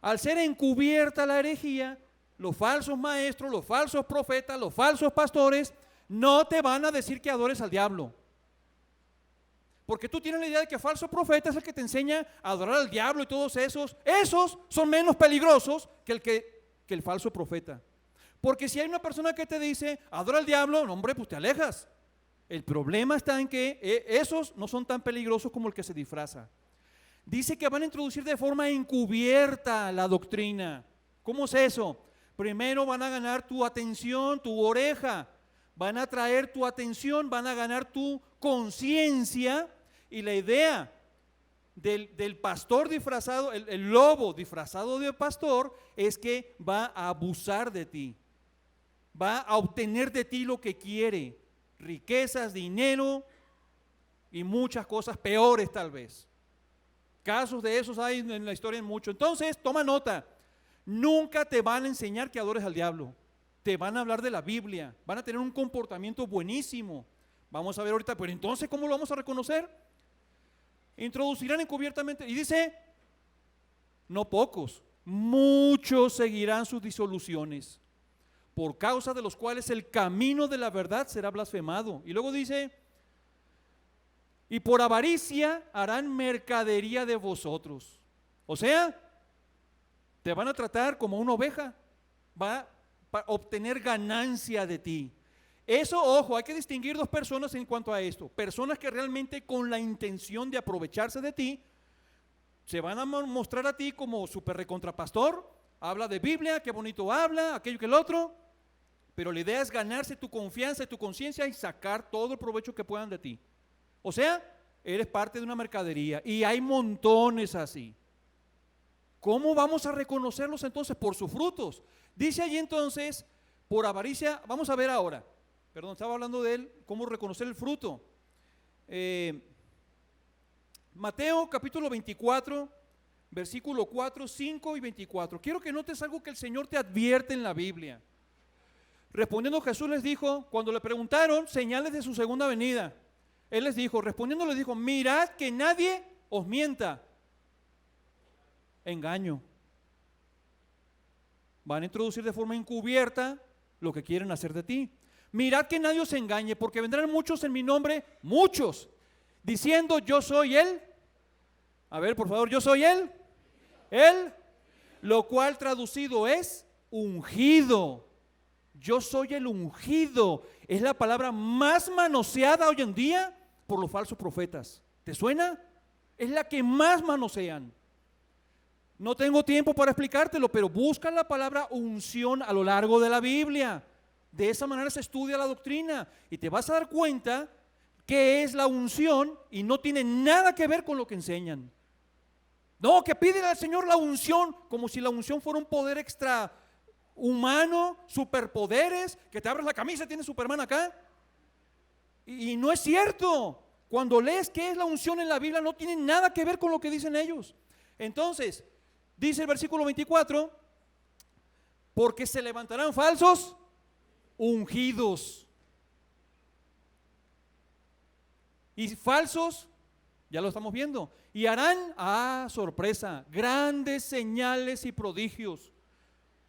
al ser encubierta la herejía, los falsos maestros, los falsos profetas, los falsos pastores, no te van a decir que adores al diablo. Porque tú tienes la idea de que falso profeta es el que te enseña a adorar al diablo y todos esos son menos peligrosos que el falso profeta. Porque si hay una persona que te dice, adora al diablo, no, hombre, pues te alejas. El problema está en que esos no son tan peligrosos como el que se disfraza. Dice que van a introducir de forma encubierta la doctrina. ¿Cómo es eso? Primero van a ganar tu atención, tu oreja. Van a traer tu atención, van a ganar tu conciencia. Y la idea del pastor disfrazado, el lobo disfrazado de pastor, es que va a abusar de ti. Va a obtener de ti lo que quiere. Riquezas, dinero y muchas cosas peores tal vez. Casos de esos hay en la historia mucho. Entonces, toma nota. Nunca te van a enseñar que adores al diablo. Te van a hablar de la Biblia. Van a tener un comportamiento buenísimo. Vamos a ver ahorita, pero entonces, ¿cómo lo vamos a reconocer? Introducirán encubiertamente, y dice, no pocos, muchos seguirán sus disoluciones, por causa de los cuales el camino de la verdad será blasfemado. Y luego dice, y por avaricia harán mercadería de vosotros. O sea, te van a tratar como una oveja, va a obtener ganancia de ti. Eso, ojo, hay que distinguir dos personas en cuanto a esto. Personas que realmente con la intención de aprovecharse de ti, se van a mostrar a ti como súper recontrapastor, habla de Biblia, qué bonito habla, aquello que el otro, pero la idea es ganarse tu confianza y tu conciencia y sacar todo el provecho que puedan de ti. O sea, eres parte de una mercadería y hay montones así. ¿Cómo vamos a reconocerlos entonces? Por sus frutos. Dice allí entonces, por avaricia, vamos a ver ahora. Perdón, estaba hablando de él, cómo reconocer el fruto. Mateo capítulo 24, versículo 4, 5 y 24. Quiero que notes algo que el Señor te advierte en la Biblia. Respondiendo Jesús les dijo, cuando le preguntaron señales de su segunda venida, Él les dijo, respondiendo les dijo, mirad que nadie os mienta. Engaño. Van a introducir de forma encubierta lo que quieren hacer de ti. Mirad que nadie os engañe, porque vendrán muchos en mi nombre, muchos, diciendo yo soy Él. A ver, por favor, yo soy Él. Él, lo cual traducido es ungido. Yo soy el ungido. Es la palabra más manoseada hoy en día por los falsos profetas. ¿Te suena? Es la que más manosean. No tengo tiempo para explicártelo, pero busca la palabra unción a lo largo de la Biblia. De esa manera se estudia la doctrina y te vas a dar cuenta que es la unción y no tiene nada que ver con lo que enseñan. No, que piden al Señor la unción como si la unción fuera un poder extra humano, superpoderes, que te abres la camisa y tienes Superman acá. Y no es cierto. Cuando lees qué es la unción en la Biblia no tiene nada que ver con lo que dicen ellos. Entonces, dice el versículo 24, porque se levantarán falsos ungidos. Y falsos, ya lo estamos viendo, y harán, sorpresa, grandes señales y prodigios,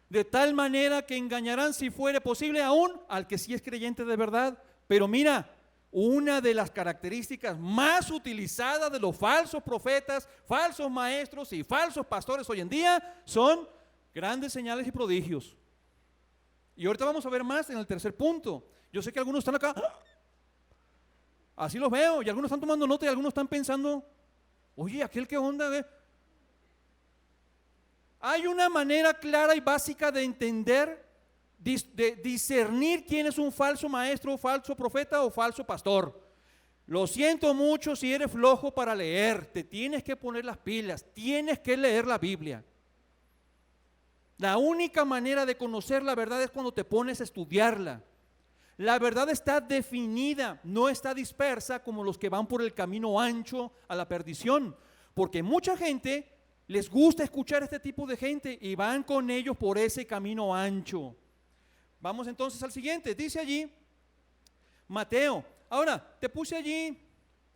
de tal manera que engañarán, si fuere posible, aún al que sí es creyente de verdad. Pero mira, una de las características más utilizadas de los falsos profetas, falsos maestros y falsos pastores hoy en día son grandes señales y prodigios. Y ahorita vamos a ver más en el tercer punto. Yo sé que algunos están acá, así los veo, y algunos están tomando nota y algunos están pensando, oye, aquel que onda, Hay una manera clara y básica de entender, de discernir quién es un falso maestro, falso profeta o falso pastor. Lo siento mucho si eres flojo para leer, te tienes que poner las pilas, tienes que leer la Biblia. La única manera de conocer la verdad es cuando te pones a estudiarla. La verdad está definida, no está dispersa como los que van por el camino ancho a la perdición, porque mucha gente les gusta escuchar a este tipo de gente y van con ellos por ese camino ancho. Vamos entonces al siguiente, dice allí Mateo. Ahora, te puse allí,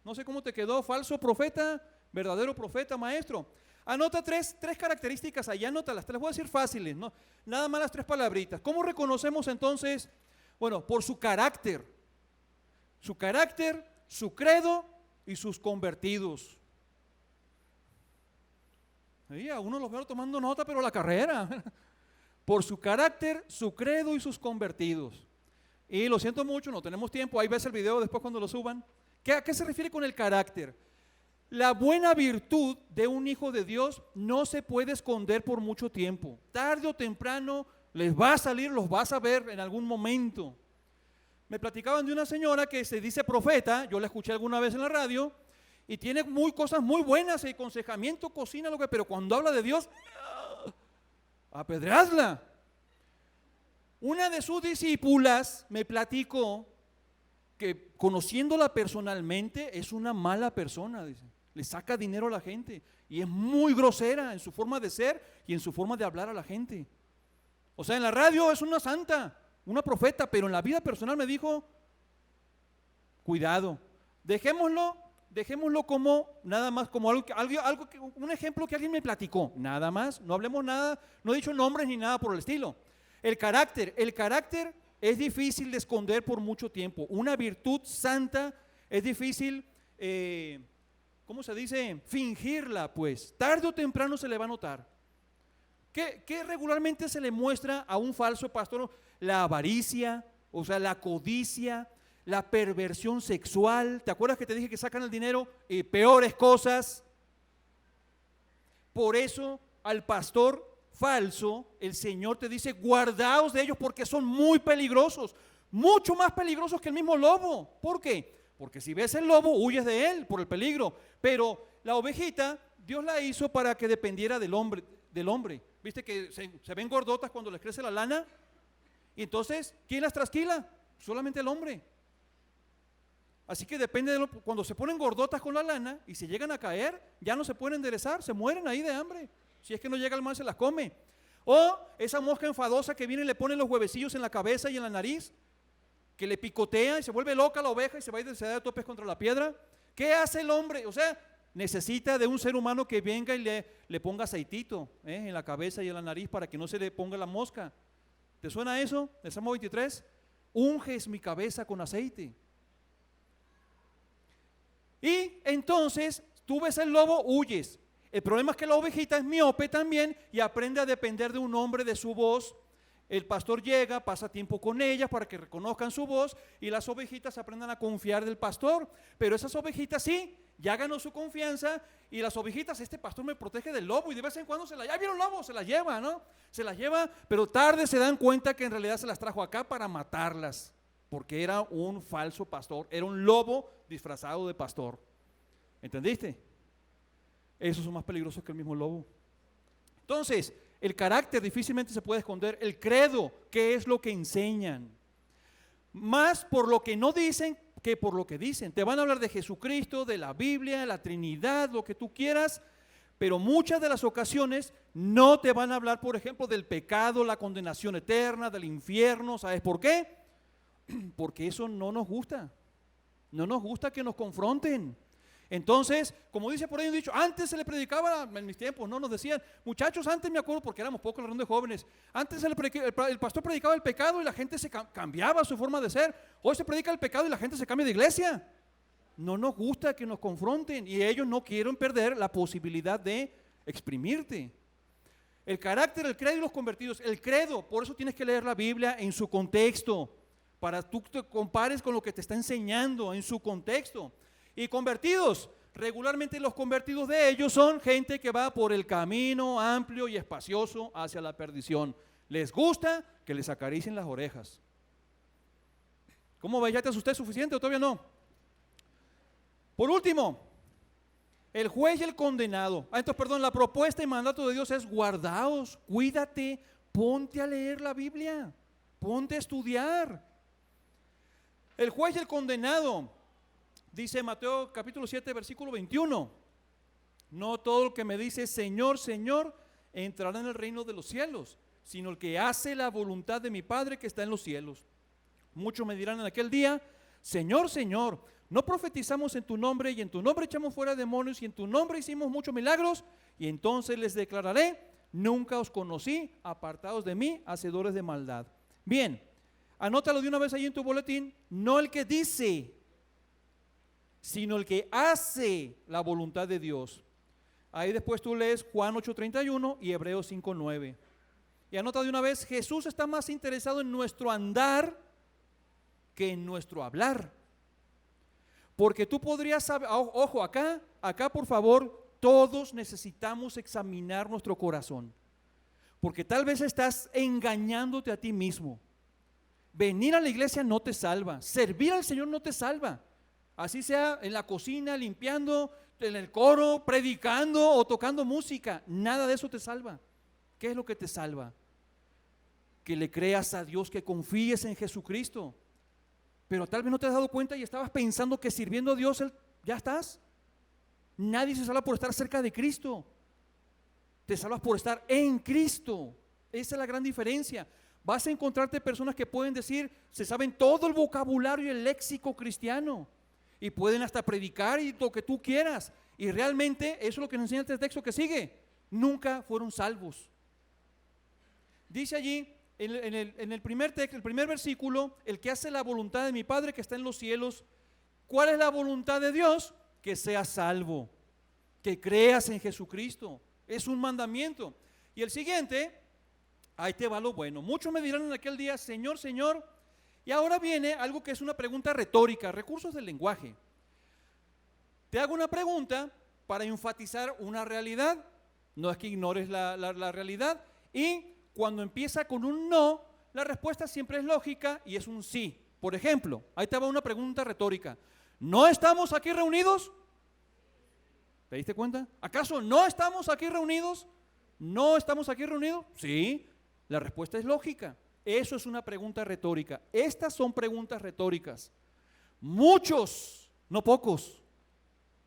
no sé cómo te quedó, falso profeta, verdadero profeta, maestro. Anota tres características ahí, anótalas, te las voy a decir fáciles, ¿no? Nada más las tres palabritas. ¿Cómo reconocemos entonces? Bueno, por su carácter, su credo y sus convertidos. Sí, a uno los veo tomando nota, pero la carrera. Por su carácter, su credo y sus convertidos. Y lo siento mucho, no tenemos tiempo, ahí ves el video después cuando lo suban. ¿A qué se refiere con el carácter? La buena virtud de un hijo de Dios no se puede esconder por mucho tiempo. Tarde o temprano les va a salir, los vas a ver en algún momento. Me platicaban de una señora que se dice profeta, yo la escuché alguna vez en la radio, y tiene cosas muy buenas, aconsejamiento, cocina, pero cuando habla de Dios, apedreadla. Una de sus discípulas me platicó que conociéndola personalmente es una mala persona, dice. Le saca dinero a la gente y es muy grosera en su forma de ser y en su forma de hablar a la gente. O sea, en la radio es una santa, una profeta, pero en la vida personal me dijo, cuidado, dejémoslo como nada más, como algo un ejemplo que alguien me platicó, nada más, no hablemos nada, no he dicho nombres ni nada por el estilo. El carácter es difícil de esconder por mucho tiempo. Una virtud santa es difícil, ¿cómo se dice? Fingirla, pues. Tarde o temprano se le va a notar. ¿Qué regularmente se le muestra a un falso pastor? La avaricia, O sea, la codicia, la perversión sexual. ¿Te acuerdas que te dije que sacan el dinero y peores cosas? Por eso al pastor falso, el Señor te dice, guardaos de ellos porque son muy peligrosos, mucho más peligrosos que el mismo lobo. ¿Por qué? Porque si ves el lobo, huyes de él por el peligro. Pero la ovejita, Dios la hizo para que dependiera del hombre. ¿Viste que se ven gordotas cuando les crece la lana? Y entonces, ¿quién las trasquila? Solamente el hombre. Así que depende de cuando se ponen gordotas con la lana y se llegan a caer, ya no se pueden enderezar, se mueren ahí de hambre. Si es que no llega el mar, se las come. O esa mosca enfadosa que viene y le pone los huevecillos en la cabeza y en la nariz, que le picotea y se vuelve loca la oveja y se va y se da de topes contra la piedra. ¿Qué hace el hombre? O sea, necesita de un ser humano que venga y le ponga aceitito en la cabeza y en la nariz para que no se le ponga la mosca. ¿Te suena eso? El Salmo 23. Unges mi cabeza con aceite. Y entonces tú ves el lobo, huyes. El problema es que la ovejita es miope también y aprende a depender de un hombre, de su voz. El pastor llega, pasa tiempo con ellas para que reconozcan su voz y las ovejitas aprendan a confiar del pastor. Pero esas ovejitas sí, ya ganó su confianza y las ovejitas, este pastor me protege del lobo y de vez en cuando ya vieron lobo, se las lleva, ¿no? Se las lleva, pero tarde se dan cuenta que en realidad se las trajo acá para matarlas, porque era un falso pastor, era un lobo disfrazado de pastor. ¿Entendiste? Esos son más peligrosos que el mismo lobo. Entonces, el carácter difícilmente se puede esconder. El credo, ¿qué es lo que enseñan? Más por lo que no dicen que por lo que dicen. Te van a hablar de Jesucristo, de la Biblia, la Trinidad, lo que tú quieras, pero muchas de las ocasiones no te van a hablar, por ejemplo, del pecado, la condenación eterna, del infierno. ¿Sabes por qué? Porque eso no nos gusta. No nos gusta que nos confronten. Entonces, como dice por ahí un dicho, antes se le predicaba, en mis tiempos, no nos decían, muchachos, antes me acuerdo porque éramos pocos en la ronda de jóvenes, antes el pastor predicaba el pecado y la gente se cambiaba su forma de ser. Hoy se predica el pecado y la gente se cambia de iglesia. No nos gusta que nos confronten y ellos no quieren perder la posibilidad de exprimirte. El carácter, el credo y los convertidos. El credo, por eso tienes que leer la Biblia en su contexto, para tú te compares con lo que te está enseñando en su contexto. Y convertidos, regularmente los convertidos de ellos son gente que va por el camino amplio y espacioso hacia la perdición. Les gusta que les acaricien las orejas. ¿Cómo ve? ¿Ya te asusté suficiente o todavía no? Por último, el juez y el condenado. Entonces, perdón, la propuesta y mandato de Dios es guardaos, cuídate, ponte a leer la Biblia, ponte a estudiar. El juez y el condenado. Dice Mateo capítulo 7 versículo 21, no todo el que me dice Señor, Señor entrará en el reino de los cielos, sino el que hace la voluntad de mi Padre que está en los cielos. Muchos me dirán en aquel día, Señor, Señor, ¿no profetizamos en tu nombre y en tu nombre echamos fuera demonios y en tu nombre hicimos muchos milagros? Y entonces les declararé, nunca os conocí, apartados de mí, hacedores de maldad. Bien, anótalo de una vez ahí en tu boletín, no el que dice, sino el que hace la voluntad de Dios. Ahí después tú lees Juan 8:31 y Hebreos 5:9. Y anota de una vez, Jesús está más interesado en nuestro andar que en nuestro hablar. Porque tú podrías saber, ojo, acá por favor, todos necesitamos examinar nuestro corazón. Porque tal vez estás engañándote a ti mismo. Venir a la iglesia no te salva, servir al Señor no te salva. Así sea en la cocina, limpiando, en el coro, predicando o tocando música, nada de eso te salva. ¿Qué es lo que te salva? Que le creas a Dios, que confíes en Jesucristo. Pero tal vez no te has dado cuenta y estabas pensando que sirviendo a Dios ya estás. Nadie se salva por estar cerca de Cristo. Te salvas por estar en Cristo. Esa es la gran diferencia. Vas a encontrarte personas que pueden decir, se saben todo el vocabulario y el léxico cristiano. Y pueden hasta predicar y lo que tú quieras. Y realmente eso es lo que nos enseña este texto que sigue. Nunca fueron salvos. Dice allí en el primer texto, el primer versículo, el que hace la voluntad de mi Padre que está en los cielos. ¿Cuál es la voluntad de Dios? Que seas salvo, que creas en Jesucristo. Es un mandamiento. Y el siguiente, ahí te va lo bueno. Muchos me dirán en aquel día, Señor, Señor, Y ahora viene algo que es una pregunta retórica, recursos del lenguaje. Te hago una pregunta para enfatizar una realidad, no es que ignores la realidad, y cuando empieza con un no, la respuesta siempre es lógica y es un sí. Por ejemplo, ahí te va una pregunta retórica. ¿No estamos aquí reunidos? ¿Te diste cuenta? ¿Acaso no estamos aquí reunidos? ¿No estamos aquí reunidos? Sí, la respuesta es lógica. Eso es una pregunta retórica. Estas son preguntas retóricas. Muchos, no pocos,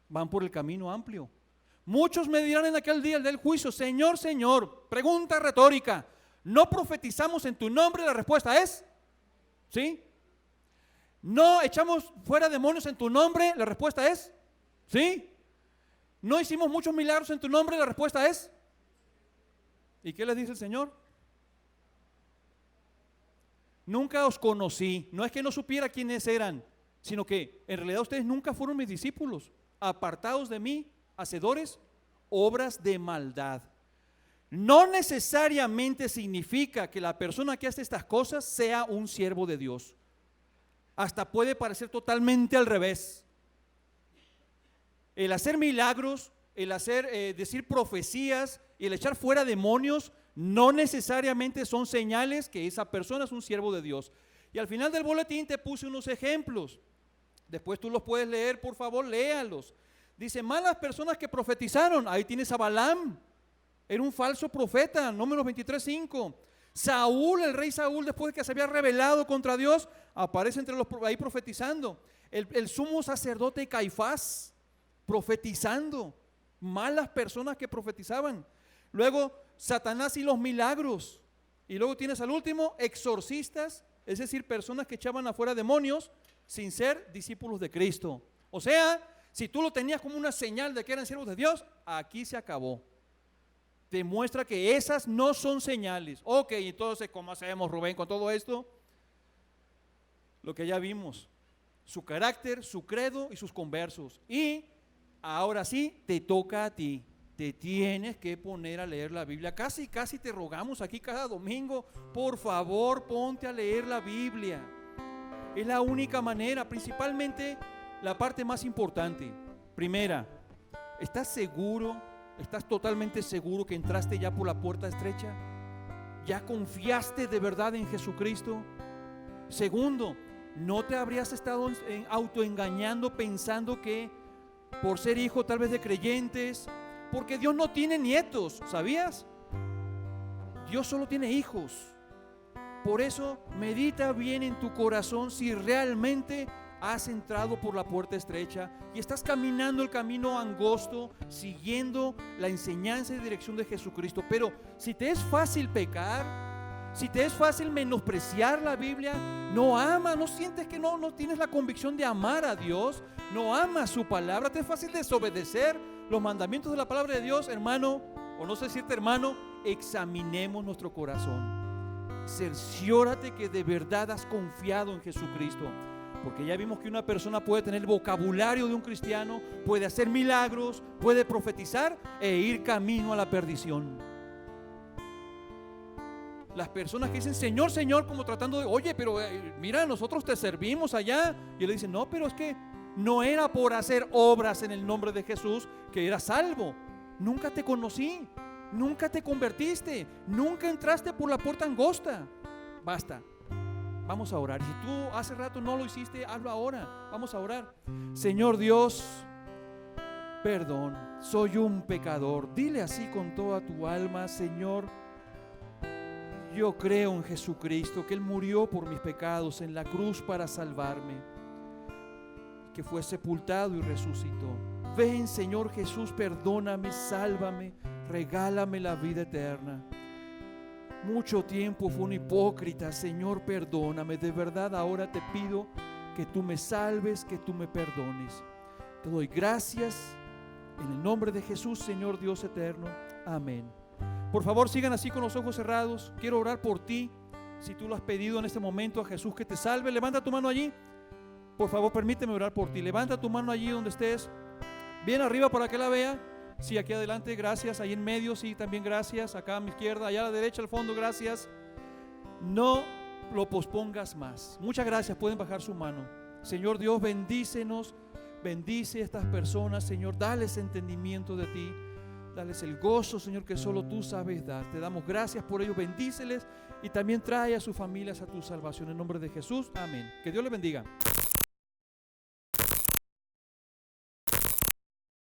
van por el camino amplio. Muchos me dirán en aquel día, el del juicio, Señor, Señor, pregunta retórica, ¿no profetizamos en tu nombre? La respuesta es, ¿sí? ¿No echamos fuera demonios en tu nombre? La respuesta es, ¿sí? ¿No hicimos muchos milagros en tu nombre? La respuesta es, ¿y qué les dice el Señor? Nunca os conocí, no es que no supiera quiénes eran, sino que en realidad ustedes nunca fueron mis discípulos, apartados de mí, hacedores, obras de maldad. No necesariamente significa que la persona que hace estas cosas sea un siervo de Dios. Hasta puede parecer totalmente al revés. El hacer milagros, el hacer, decir profecías y el echar fuera demonios no necesariamente son señales que esa persona es un siervo de Dios. Y al final del boletín te puse unos ejemplos. Después tú los puedes leer, por favor, léalos. Dice, malas personas que profetizaron. Ahí tienes a Balaam. Era un falso profeta, Números 23:5. Saúl, el rey Saúl, después de que se había rebelado contra Dios, aparece entre los ahí profetizando. El sumo sacerdote Caifás, profetizando. Malas personas que profetizaban. Luego, Satanás y los milagros. Y luego tienes al último, exorcistas, es decir, personas que echaban afuera demonios sin ser discípulos de Cristo. O sea, si tú lo tenías como una señal de que eran siervos de Dios, aquí se acabó. Demuestra que esas no son señales. Ok, entonces, ¿cómo hacemos, Rubén, con todo esto? Lo que ya vimos, su carácter, su credo y sus conversos. Y ahora sí, te toca a ti. Te tienes que poner a leer la Biblia. Casi te rogamos aquí cada domingo, por favor, ponte a leer la Biblia. Es la única manera, principalmente la parte más importante. Primera, ¿estás seguro? ¿Estás totalmente seguro que entraste ya por la puerta estrecha? ¿Ya confiaste de verdad en Jesucristo? Segundo, ¿no te habrías estado autoengañando pensando que por ser hijo tal vez de creyentes, porque Dios no tiene nietos, ¿sabías? Dios solo tiene hijos. Por eso medita bien en tu corazón si realmente has entrado por la puerta estrecha y estás caminando el camino angosto, siguiendo la enseñanza y dirección de Jesucristo. Pero si te es fácil pecar, si te es fácil menospreciar la Biblia, no amas, no sientes que no tienes la convicción de amar a Dios, no amas su palabra, te es fácil desobedecer los mandamientos de la palabra de Dios, hermano, o no sé decirte hermano, examinemos nuestro corazón. Cerciórate que de verdad has confiado en Jesucristo, porque ya vimos que una persona puede tener el vocabulario de un cristiano, puede hacer milagros, puede profetizar e ir camino a la perdición. Las personas que dicen Señor, Señor, como tratando de, oye, pero mira, nosotros te servimos allá, y le dicen, no, pero es que no era por hacer obras en el nombre de Jesús que eras salvo. Nunca te conocí, nunca te convertiste, nunca entraste por la puerta angosta. Basta, vamos a orar. Si tú hace rato no lo hiciste, hazlo ahora. Vamos a orar. Señor Dios, perdón, soy un pecador. Dile así con toda tu alma, Señor, yo creo en Jesucristo, que Él murió por mis pecados en la cruz para salvarme, que fue sepultado y resucitó. Ven, Señor Jesús, perdóname, sálvame, regálame la vida eterna. Mucho tiempo fue un hipócrita, Señor, perdóname. De verdad ahora te pido que tú me salves, que tú me perdones. Te doy gracias en el nombre de Jesús, Señor Dios eterno. Amén. Por favor, sigan así con los ojos cerrados. Quiero orar por ti. Si tú lo has pedido en este momento a Jesús que te salve, levanta tu mano allí. Por favor, permíteme orar por ti. Levanta tu mano allí donde estés. Bien arriba para que la vea. Sí, aquí adelante, gracias. Ahí en medio, sí, también gracias. Acá a mi izquierda, allá a la derecha, al fondo, gracias. No lo pospongas más. Muchas gracias, pueden bajar su mano. Señor Dios, bendícenos, bendice a estas personas, Señor, dales entendimiento de ti, dales el gozo, Señor, que solo tú sabes dar. Te damos gracias por ello, bendíceles y también trae a sus familias a tu salvación. En nombre de Jesús, amén. Que Dios les bendiga.